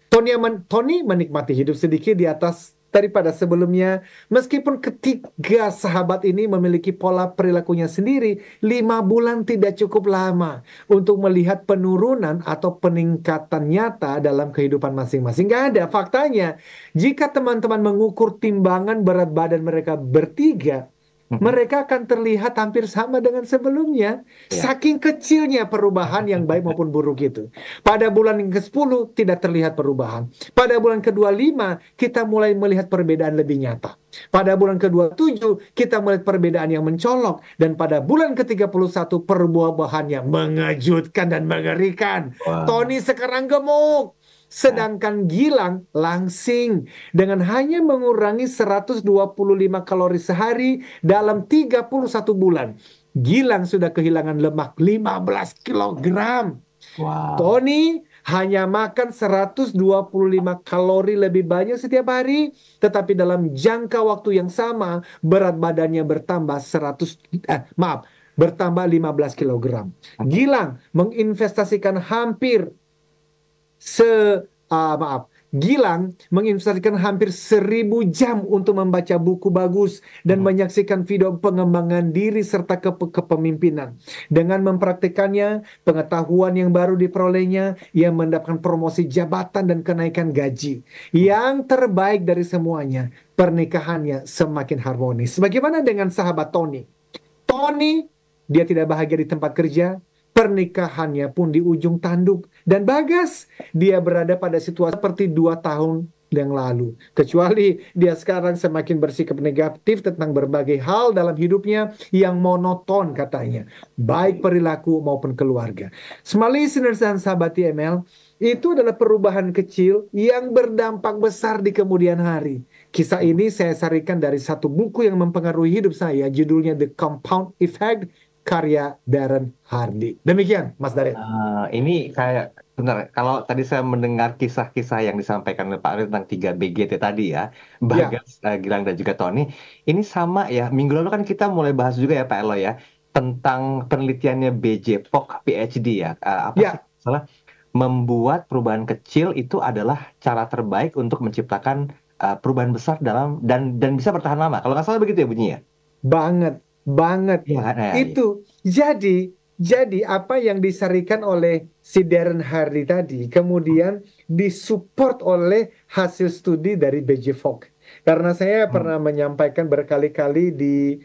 Speaker 2: Tony menikmati hidup sedikit di atas daripada sebelumnya. Meskipun ketiga sahabat ini memiliki pola perilakunya sendiri, 5 bulan tidak cukup lama untuk melihat penurunan atau peningkatan nyata dalam kehidupan masing-masing. Gak ada. Faktanya, jika teman-teman mengukur timbangan berat badan mereka bertiga, mereka akan terlihat hampir sama dengan sebelumnya. Saking kecilnya perubahan yang baik maupun buruk itu. Pada bulan yang ke-10 tidak terlihat perubahan. Pada bulan ke-25 kita mulai melihat perbedaan lebih nyata. Pada bulan ke-27 kita melihat perbedaan yang mencolok. Dan pada bulan ke-31 perubahannya mengejutkan dan mengerikan. Tony sekarang gemuk. Sedangkan Gilang langsing dengan hanya mengurangi 125 kalori sehari dalam 31 bulan. Gilang sudah kehilangan lemak 15 kilogram. Tony hanya makan 125 kalori lebih banyak setiap hari, tetapi dalam jangka waktu yang sama berat badannya bertambah 15 kilogram. Gilang menginvestasikan Gilang menginvestasikan hampir 1000 jam untuk membaca buku bagus dan menyaksikan video pengembangan diri serta kepemimpinan. Dengan mempraktikannya, pengetahuan yang baru diperolehnya, ia mendapatkan promosi jabatan dan kenaikan gaji. Yang terbaik dari semuanya, pernikahannya semakin harmonis. Bagaimana dengan sahabat Tony? Tony, dia tidak bahagia di tempat kerja. Pernikahannya pun di ujung tanduk. Dan Bagas, dia berada pada situasi seperti 2 tahun yang lalu. Kecuali dia sekarang semakin bersikap negatif tentang berbagai hal dalam hidupnya yang monoton katanya. Baik perilaku maupun keluarga. Small listeners dan sahabat TML, itu adalah perubahan kecil yang berdampak besar di kemudian hari. Kisah ini saya sarikan dari satu buku yang mempengaruhi hidup saya. Judulnya The Compound Effect, karya Darren Hardy. Demikian, Mas Daryl.
Speaker 1: Ini kayak benar. Kalau tadi saya mendengar kisah-kisah yang disampaikan oleh Pak Ari tentang 3BGT tadi ya, Bagas, Gilang dan juga Tony, ini sama ya. Minggu lalu kan kita mulai bahas juga ya Pak Elo ya, tentang penelitiannya BJ Fogg PhD ya. Sih salah? Membuat perubahan kecil itu adalah cara terbaik untuk menciptakan perubahan besar dalam dan bisa bertahan lama. Kalau nggak salah begitu ya bunyinya?
Speaker 2: Banget. Itu jadi apa yang disarikan oleh si Darren Hardy tadi kemudian disupport oleh hasil studi dari BJ Fogg. Karena saya pernah menyampaikan berkali-kali di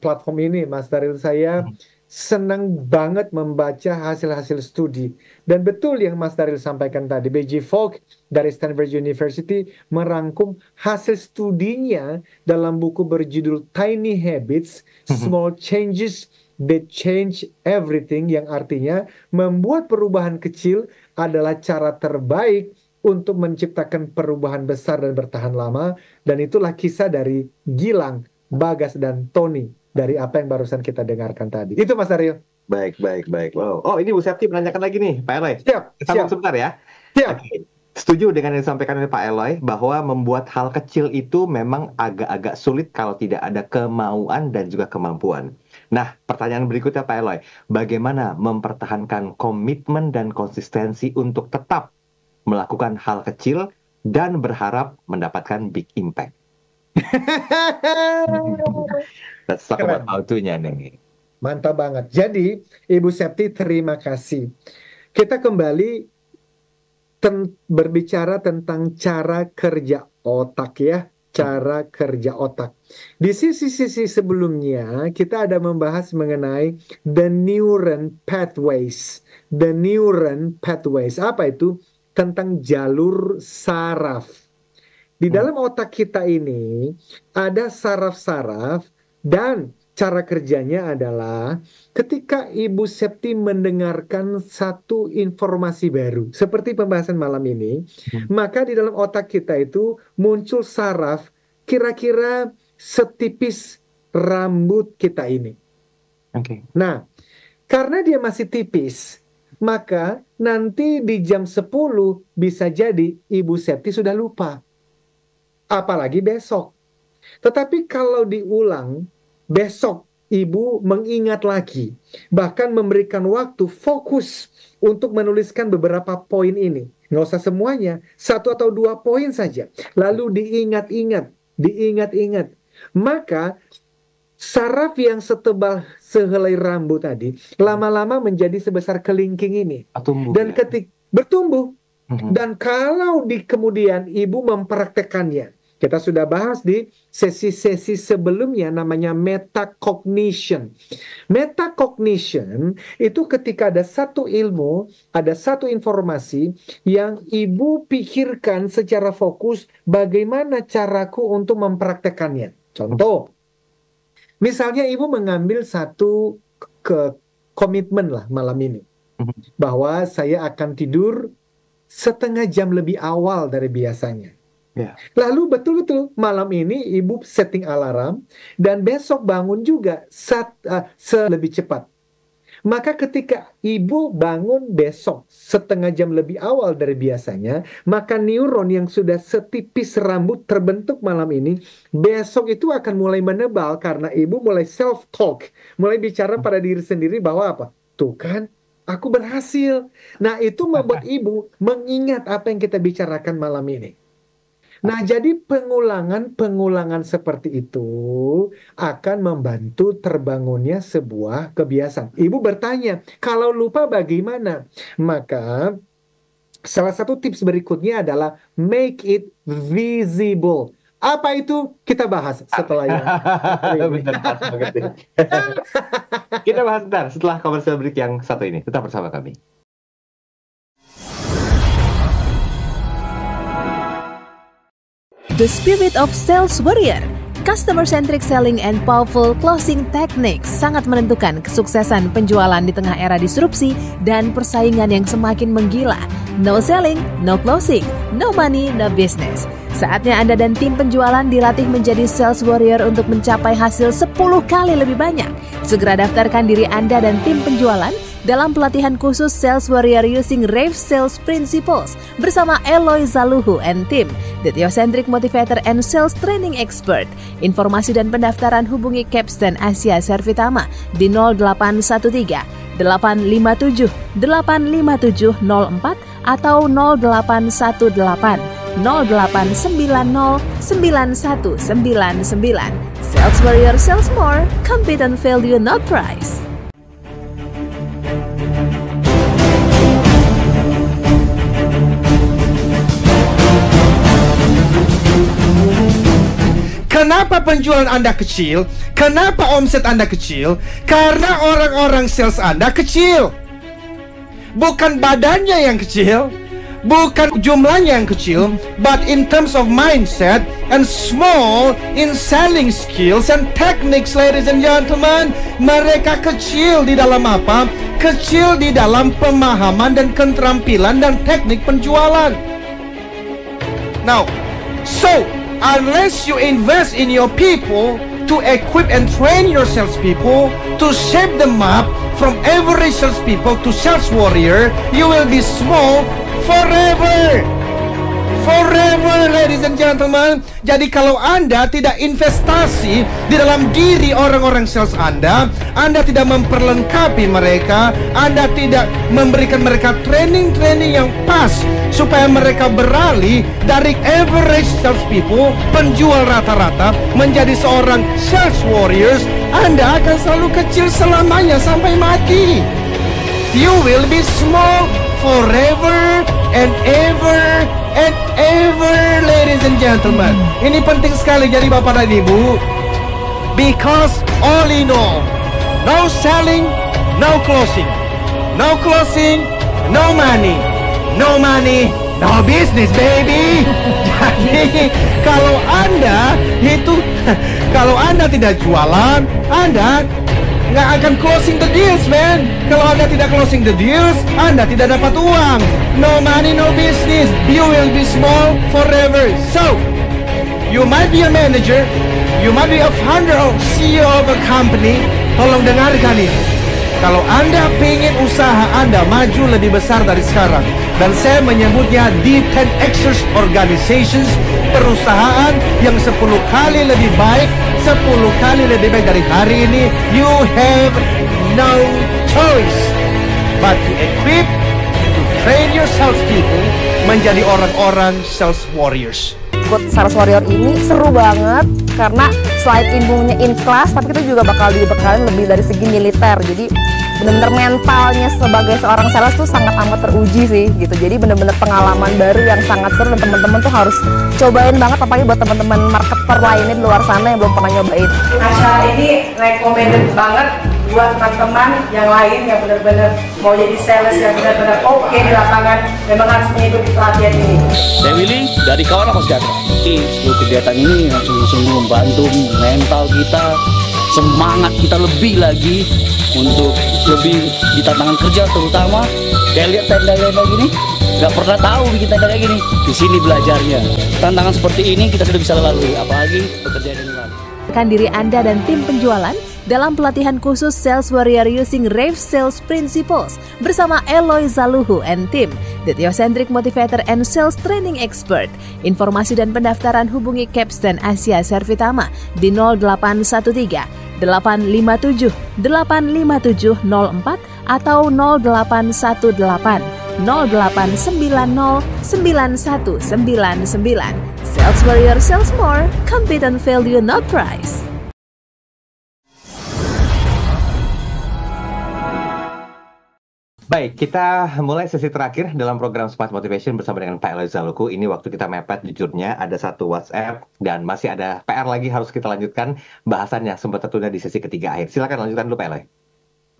Speaker 2: platform ini, Mas Daryl, saya senang banget membaca hasil-hasil studi. Dan betul yang Mas Daryl sampaikan tadi, BJ Fogg dari Stanford University merangkum hasil studinya dalam buku berjudul Tiny Habits, Small Changes That Change Everything, yang artinya membuat perubahan kecil adalah cara terbaik untuk menciptakan perubahan besar dan bertahan lama. Dan itulah kisah dari Gilang, Bagas, dan Tony dari apa yang barusan kita dengarkan tadi. Itu Mas Daryl.
Speaker 1: Baik. Wow. Oh, ini Bu Septi menanyakan lagi nih, Pak Eloy.
Speaker 2: Siap.
Speaker 1: Sebentar ya.
Speaker 2: Siap.
Speaker 1: Okay. Setuju dengan yang disampaikan oleh Pak Eloy bahwa membuat hal kecil itu memang agak-agak sulit kalau tidak ada kemauan dan juga kemampuan. Nah, pertanyaan berikutnya Pak Eloy, bagaimana mempertahankan komitmen dan konsistensi untuk tetap melakukan hal kecil dan berharap mendapatkan big impact? Let's talk about how to-nya nih.
Speaker 2: Mantap banget. Jadi, Ibu Septi, terima kasih. Kita kembali berbicara tentang cara kerja otak ya. cara kerja otak. Di sisi-sisi sebelumnya, kita ada membahas mengenai the neuron pathways. The neuron pathways. Apa itu? Tentang jalur saraf. Di dalam otak kita ini, ada saraf-saraf dan cara kerjanya adalah ketika Ibu Septi mendengarkan satu informasi baru, seperti pembahasan malam ini, maka di dalam otak kita itu muncul saraf kira-kira setipis rambut kita ini. Nah, karena dia masih tipis, maka nanti di jam 10 bisa jadi Ibu Septi sudah lupa. Apalagi besok. Tetapi kalau diulang, besok Ibu mengingat lagi. Bahkan memberikan waktu fokus untuk menuliskan beberapa poin ini. Nggak usah semuanya, 1 atau 2 poin saja. Lalu diingat-ingat. Maka saraf yang setebal sehelai rambut tadi lama-lama menjadi sebesar kelingking ini. Dan bertumbuh. Dan kalau kemudian Ibu mempraktekannya, kita sudah bahas di sesi-sesi sebelumnya, namanya metacognition. Metacognition itu ketika ada satu ilmu, ada satu informasi yang Ibu pikirkan secara fokus, bagaimana caraku untuk mempraktekannya. Contoh, misalnya Ibu mengambil satu komitmen lah malam ini, bahwa saya akan tidur setengah jam lebih awal dari biasanya. Lalu betul-betul malam ini Ibu setting alarm dan besok bangun juga lebih cepat. Maka ketika Ibu bangun besok setengah jam lebih awal dari biasanya, maka neuron yang sudah setipis rambut terbentuk malam ini, besok itu akan mulai menebal karena Ibu mulai self-talk, mulai bicara pada diri sendiri bahwa apa? Tuh kan, aku berhasil. Nah, itu membuat Ibu mengingat apa yang kita bicarakan malam ini. Nah, jadi pengulangan seperti itu akan membantu terbangunnya sebuah kebiasaan. Ibu bertanya, kalau lupa bagaimana? Maka salah satu tips berikutnya adalah make it visible. Apa itu? Kita bahas setelah yang
Speaker 1: Kita bahas bentar setelah komersial break yang satu ini. Tetap bersama kami.
Speaker 3: The Spirit of Sales Warrior, Customer-Centric Selling and Powerful Closing Techniques sangat menentukan kesuksesan penjualan di tengah era disrupsi dan persaingan yang semakin menggila. No selling, no closing, no money, no business. Saatnya Anda dan tim penjualan dilatih menjadi Sales Warrior untuk mencapai hasil 10 kali lebih banyak. Segera daftarkan diri Anda dan tim penjualan dalam pelatihan khusus Sales Warrior using Rave Sales Principles bersama Eloy Zaluhu and Team, the Theocentric Motivator and Sales Training Expert. Informasi dan pendaftaran hubungi Capstan Asia Servitama di 0813 857 85704 atau 0818 0890 9199. Sales Warrior sells more, compete on value not price.
Speaker 4: Kenapa penjualan Anda kecil? Kenapa omset Anda kecil? Karena orang-orang sales Anda kecil. Bukan badannya yang kecil, bukan jumlahnya yang kecil, but in terms of mindset and small in selling skills and techniques, ladies and gentlemen. Mereka kecil di dalam apa? Kecil di dalam pemahaman dan keterampilan dan teknik penjualan. Now, so unless you invest in your people to equip and train your salespeople, to shape them up from average salespeople to sales warrior, you will be small forever. Forever, ladies and gentlemen. Jadi kalau Anda tidak investasi di dalam diri orang-orang sales Anda tidak memperlengkapi mereka, Anda tidak memberikan mereka training-training yang pas supaya mereka beralih dari average sales people, penjual rata-rata, menjadi seorang sales warriors, Anda akan selalu kecil selamanya sampai mati. You will be small forever and ever, ladies and gentlemen. Ini penting sekali jadi Bapak dan Ibu. Because all in all, no selling, no closing. No closing, no money. No money, no business, baby. Jadi kalau Anda tidak jualan, Anda nggak akan closing the deals, man. Kalau Anda tidak closing the deals, Anda tidak dapat uang. No money, no business. You will be small forever. So, you might be a manager, you might be a founder or CEO of a company. Tolong dengarkan ini. Kalau Anda pengen usaha Anda maju lebih besar dari sekarang, dan saya menyebutnya the 10Xers Organizations, perusahaan yang 10 kali lebih baik, 10 kali lebih baik dari hari ini, you have no choice but to equip, to train your salespeople menjadi orang-orang sales warriors.
Speaker 5: Ikut Sales Warrior ini seru banget karena selain ilmunya in class, tapi kita juga bakal dibekalin lebih dari segi militer. Jadi bener-bener mentalnya sebagai seorang sales tuh sangat amat teruji sih gitu. Jadi bener-bener pengalaman baru yang sangat seru dan teman-teman tuh harus cobain banget, apalagi buat teman-teman marketer lainnya di luar sana yang belum pernah nyobain.
Speaker 6: Acara ini recommended banget buat teman-teman yang lain yang benar-benar mau jadi sales yang benar-benar oke di lapangan, memang harus mengikuti pelatihan ini.
Speaker 7: Saya Willy dari Kawan Mas Sejahtera. Seluruh kegiatan ini sungguh-sungguh membantu mental kita, semangat kita lebih lagi untuk lebih di tantangan kerja, terutama kayak lihat tenda-tenda gini, nggak pernah tahu bikin tenda kayak gini. Di sini belajarnya. Tantangan seperti ini kita sudah bisa lalui, apalagi bekerja dengan lalu.
Speaker 3: Diri Anda dan tim penjualan dalam pelatihan khusus Sales Warrior using Rave Sales Principles bersama Eloy Zaluhu and Team, the Theocentric Motivator and Sales Training Expert. Informasi dan pendaftaran hubungi Capstan Asia Servitama di 0813 857 85704 atau 0818 0890 9199. Sales Warrior sells more, compete on value not price.
Speaker 1: Baik, kita mulai sesi terakhir dalam program Smart Motivation bersama dengan Pak Eloy Zaluhu. Ini waktu kita mepet jujurnya, ada satu WhatsApp dan masih ada PR lagi harus kita lanjutkan bahasan yang sempat tertunda di sesi ketiga akhir. Silakan lanjutkan dulu Pak Eloy.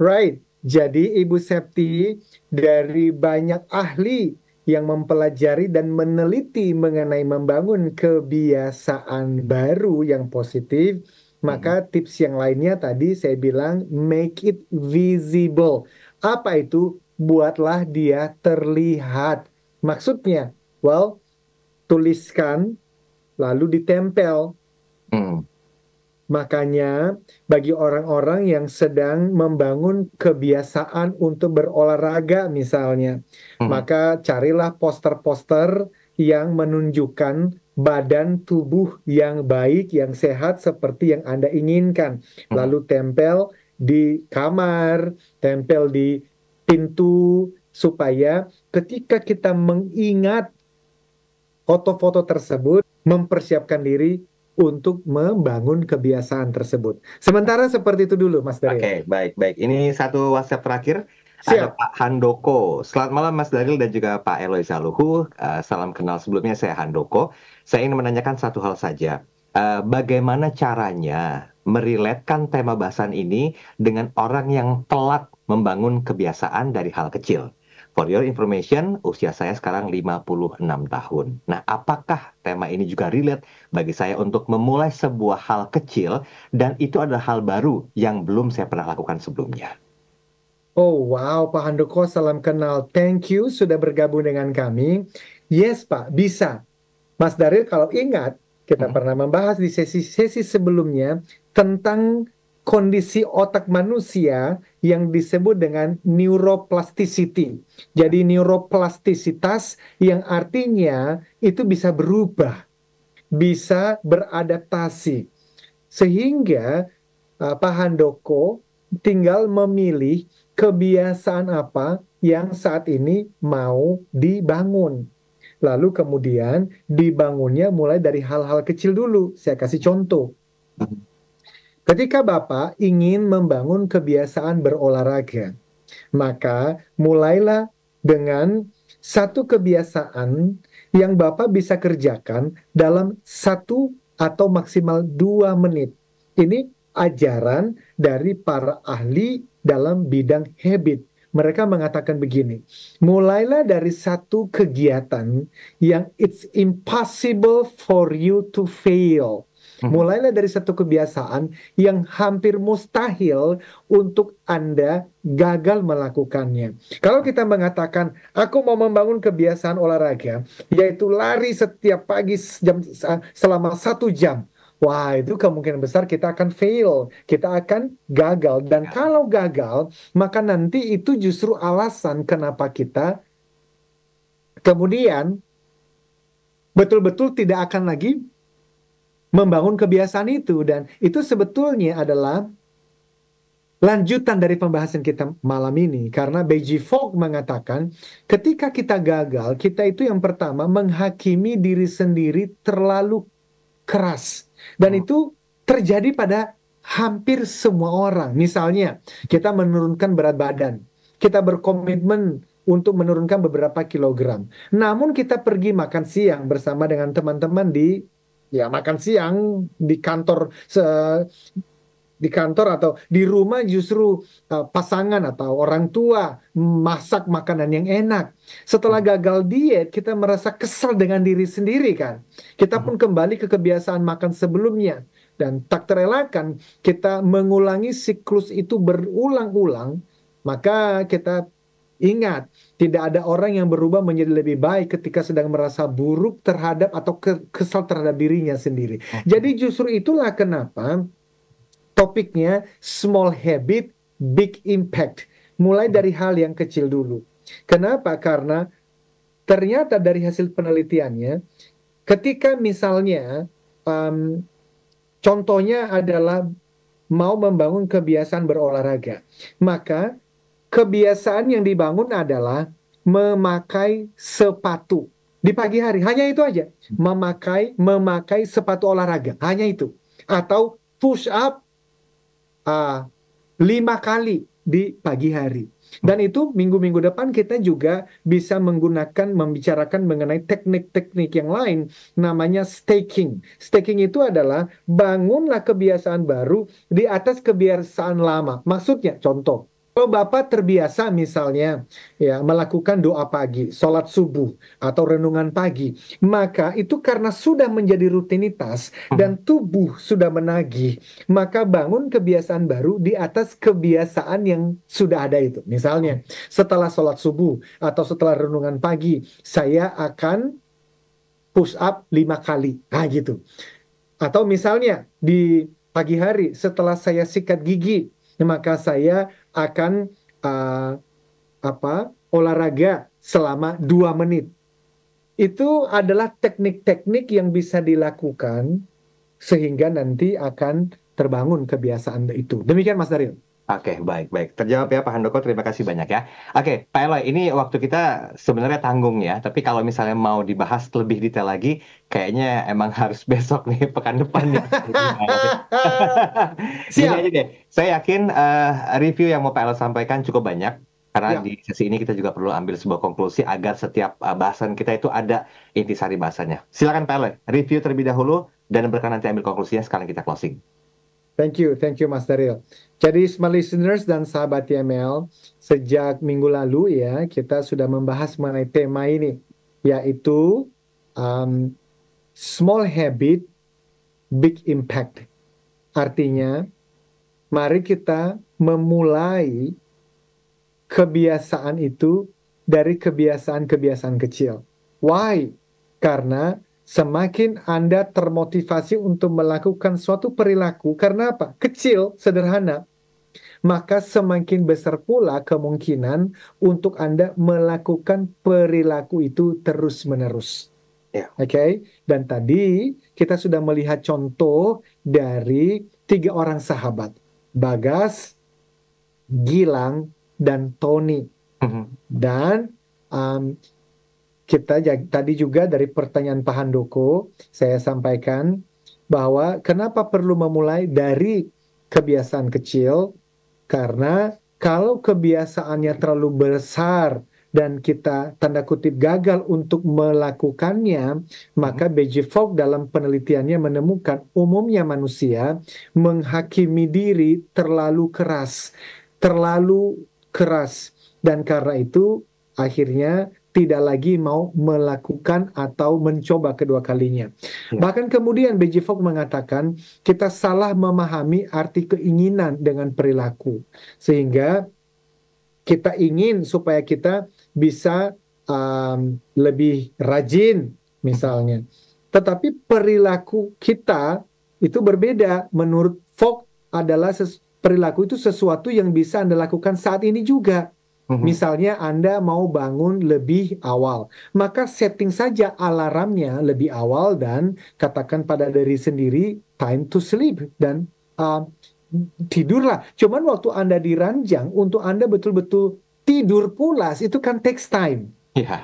Speaker 2: Right, jadi Ibu Septi dari banyak ahli yang mempelajari dan meneliti mengenai membangun kebiasaan baru yang positif, maka tips yang lainnya tadi saya bilang make it visible. Apa itu? Buatlah dia terlihat. Maksudnya, well, tuliskan lalu ditempel. Makanya bagi orang-orang yang sedang membangun kebiasaan untuk berolahraga misalnya, maka carilah poster-poster yang menunjukkan badan tubuh yang baik, yang sehat seperti yang Anda inginkan. Lalu tempel di kamar, tempel di pintu, supaya ketika kita mengingat foto-foto tersebut, mempersiapkan diri untuk membangun kebiasaan tersebut. Sementara seperti itu dulu, Mas Daryl.
Speaker 1: Oke, baik. Ini satu WhatsApp terakhir.
Speaker 2: Siap.
Speaker 1: Ada Pak Handoko. Selamat malam Mas Daryl dan juga Pak Eloy Zaluhu. Salam kenal sebelumnya, saya Handoko. Saya ingin menanyakan satu hal saja. Bagaimana caranya meriletkan tema bahasan ini dengan orang yang telat membangun kebiasaan dari hal kecil? For your information, usia saya sekarang 56 tahun. Nah, apakah tema ini juga relate bagi saya untuk memulai sebuah hal kecil dan itu adalah hal baru yang belum saya pernah lakukan sebelumnya?
Speaker 2: Oh wow, Pak Handoko, salam kenal. Thank you sudah bergabung dengan kami. Yes Pak, bisa. Mas Daryl kalau ingat, kita pernah membahas di sesi-sesi sebelumnya tentang kondisi otak manusia yang disebut dengan neuroplasticity. Jadi neuroplastisitas yang artinya itu bisa berubah, bisa beradaptasi. Sehingga Pak Handoko tinggal memilih kebiasaan apa yang saat ini mau dibangun. Lalu kemudian dibangunnya mulai dari hal-hal kecil dulu. Saya kasih contoh. Ketika Bapak ingin membangun kebiasaan berolahraga, maka mulailah dengan satu kebiasaan yang Bapak bisa kerjakan dalam 1 atau maksimal 2 menit. Ini ajaran dari para ahli dalam bidang habit. Mereka mengatakan begini, mulailah dari satu kegiatan yang it's impossible for you to fail. Mulailah dari satu kebiasaan yang hampir mustahil untuk Anda gagal melakukannya. Kalau kita mengatakan, aku mau membangun kebiasaan olahraga, yaitu lari setiap pagi selama 1 jam. Wah, itu kemungkinan besar kita akan fail, kita akan gagal. Dan kalau gagal, maka nanti itu justru alasan kenapa kita kemudian betul-betul tidak akan lagi membangun kebiasaan itu. Dan itu sebetulnya adalah lanjutan dari pembahasan kita malam ini. Karena B.J. Fogg mengatakan, ketika kita gagal, kita itu yang pertama menghakimi diri sendiri terlalu keras. Dan itu terjadi pada hampir semua orang. Misalnya, kita menurunkan berat badan. Kita berkomitmen untuk menurunkan beberapa kilogram. Namun kita pergi makan siang bersama dengan teman-teman makan siang di kantor atau di rumah, justru pasangan atau orang tua masak makanan yang enak. Setelah gagal diet, kita merasa kesal dengan diri sendiri kan. Kita pun kembali ke kebiasaan makan sebelumnya. Dan tak terelakkan kita mengulangi siklus itu berulang-ulang. Maka kita ingat, tidak ada orang yang berubah menjadi lebih baik ketika sedang merasa buruk terhadap atau kesal terhadap dirinya sendiri. Jadi justru itulah kenapa topiknya small habit, big impact. Mulai dari hal yang kecil dulu. Kenapa? Karena ternyata dari hasil penelitiannya, ketika misalnya contohnya adalah mau membangun kebiasaan berolahraga, maka kebiasaan yang dibangun adalah memakai sepatu di pagi hari. Hanya itu aja. Memakai sepatu olahraga. Hanya itu. Atau push up 5 kali di pagi hari. Dan itu minggu-minggu depan kita juga bisa membicarakan mengenai teknik-teknik yang lain, namanya staking. Staking itu adalah bangunlah kebiasaan baru di atas kebiasaan lama. Maksudnya, contoh, kalau Bapak terbiasa misalnya melakukan doa pagi, sholat subuh, atau renungan pagi, maka itu karena sudah menjadi rutinitas dan tubuh sudah menagih, maka bangun kebiasaan baru di atas kebiasaan yang sudah ada itu. Misalnya, setelah sholat subuh atau setelah renungan pagi, saya akan push up 5 kali. Nah gitu. Atau misalnya di pagi hari setelah saya sikat gigi, maka saya akan olahraga selama 2 menit. Itu adalah teknik-teknik yang bisa dilakukan sehingga nanti akan terbangun kebiasaan itu. Demikian Mas Daryl.
Speaker 1: Oke, baik. Terjawab ya Pak Handoko, terima kasih banyak ya. Oke, Pak Eloy, ini waktu kita sebenarnya tanggung ya, tapi kalau misalnya mau dibahas lebih detail lagi, kayaknya emang harus besok nih, pekan depan nih. Gini aja deh, saya yakin review yang mau Pak Eloy sampaikan cukup banyak, karena di sesi ini kita juga perlu ambil sebuah konklusi agar setiap bahasan kita itu ada intisari bahasannya. Silakan Pak Eloy, review terlebih dahulu, dan berkenan nanti ambil konklusinya, sekarang kita closing.
Speaker 2: Thank you Mas Daryl. Jadi smart listeners dan sahabat TML, sejak minggu lalu ya kita sudah membahas mengenai tema ini, yaitu small habit, big impact. Artinya, mari kita memulai kebiasaan itu dari kebiasaan-kebiasaan kecil. Why? Karena semakin Anda termotivasi untuk melakukan suatu perilaku, karena apa? Kecil, sederhana, maka semakin besar pula kemungkinan untuk Anda melakukan perilaku itu terus-menerus. Oke? Dan tadi kita sudah melihat contoh dari 3 orang sahabat, Bagas, Gilang, dan Tony. Dan kita tadi juga dari pertanyaan Pak Handoko, saya sampaikan bahwa kenapa perlu memulai dari kebiasaan kecil, karena kalau kebiasaannya terlalu besar dan kita tanda kutip gagal untuk melakukannya, maka B.J. Fogg dalam penelitiannya menemukan umumnya manusia menghakimi diri terlalu keras, dan karena itu akhirnya tidak lagi mau melakukan atau mencoba kedua kalinya. Bahkan kemudian B.J. Fogg mengatakan kita salah memahami arti keinginan dengan perilaku, sehingga kita ingin supaya kita bisa lebih rajin misalnya, tetapi perilaku kita itu berbeda. Menurut Fogg adalah perilaku itu sesuatu yang bisa Anda lakukan saat ini juga. Misalnya Anda mau bangun lebih awal, maka setting saja alarmnya lebih awal dan katakan pada diri sendiri time to sleep dan tidurlah. Cuman waktu Anda diranjang untuk Anda betul-betul tidur pulas, itu kan takes time.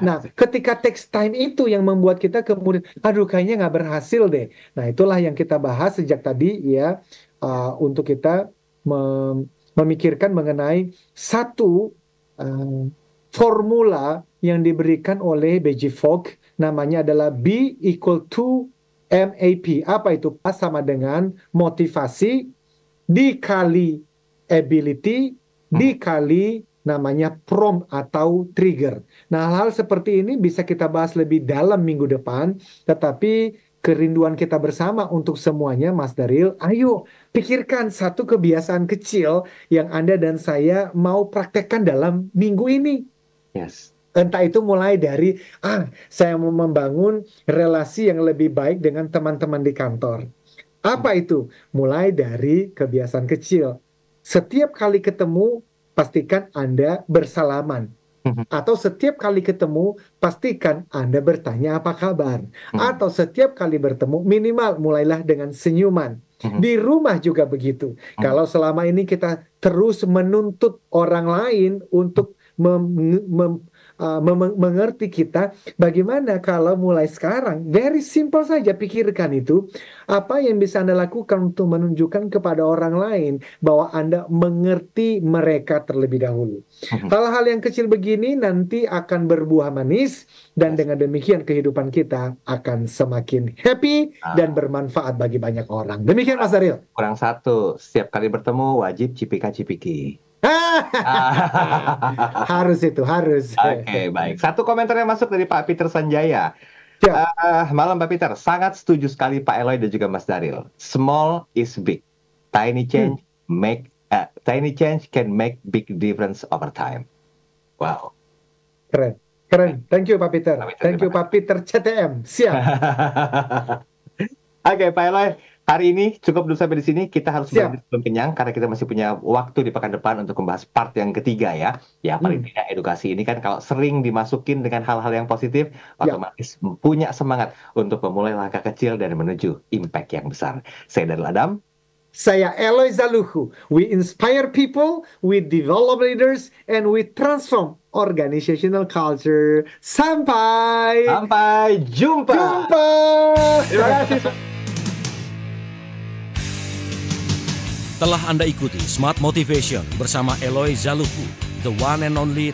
Speaker 2: Nah, ketika takes time itu yang membuat kita kemudian, aduh kayaknya nggak berhasil deh. Nah, itulah yang kita bahas sejak tadi ya, untuk kita memikirkan mengenai satu formula yang diberikan oleh B.J. Fogg, namanya adalah B equal to MAP. Apa itu? A sama dengan motivasi dikali ability dikali namanya prompt atau trigger. Nah, hal-hal seperti ini bisa kita bahas lebih dalam minggu depan, tetapi kerinduan kita bersama untuk semuanya, Mas Daryl, ayo pikirkan satu kebiasaan kecil yang Anda dan saya mau praktekkan dalam minggu ini.
Speaker 1: Yes.
Speaker 2: Entah itu mulai dari, saya mau membangun relasi yang lebih baik dengan teman-teman di kantor. Apa itu? Mulai dari kebiasaan kecil. Setiap kali ketemu, pastikan Anda bersalaman. Atau setiap kali ketemu, pastikan Anda bertanya apa kabar. Atau setiap kali bertemu, minimal mulailah dengan senyuman. Di rumah juga begitu. Kalau selama ini kita terus menuntut orang lain untuk mengerti kita, bagaimana kalau mulai sekarang very simple saja, pikirkan itu apa yang bisa Anda lakukan untuk menunjukkan kepada orang lain bahwa Anda mengerti mereka terlebih dahulu. Hal-hal yang kecil begini nanti akan berbuah manis, dan dengan demikian kehidupan kita akan semakin happy dan bermanfaat bagi banyak orang. Demikian Mas Daryl.
Speaker 1: Kurang satu, setiap kali bertemu wajib cipika-cipiki.
Speaker 2: Harus itu, harus.
Speaker 1: Oke, baik. Satu komentar yang masuk dari Pak Peter Sanjaya. Malam Pak Peter, sangat setuju sekali Pak Eloy dan juga Mas Daryl. Small is big. Tiny change can make big difference over time. Wow.
Speaker 2: Keren. Thank you Pak Peter. Thank you Pak Peter CTM. Siap.
Speaker 1: Oke, Pak Eloy. Hari ini cukup dulu sampai di sini. Kita harus belum kenyang karena kita masih punya waktu di pekan depan untuk membahas part yang ketiga ya. Ya paling tidak edukasi ini kan kalau sering dimasukin dengan hal-hal yang positif, otomatis punya semangat untuk memulai langkah kecil dan menuju impact yang besar. Saya Daryl Adam.
Speaker 2: Saya Eloy Zaluhu. We inspire people, we develop leaders, and we transform organizational culture. Sampai jumpa. Terima kasih.
Speaker 8: Telah Anda ikuti Smart Motivation bersama Eloy Zaluhu, the one and only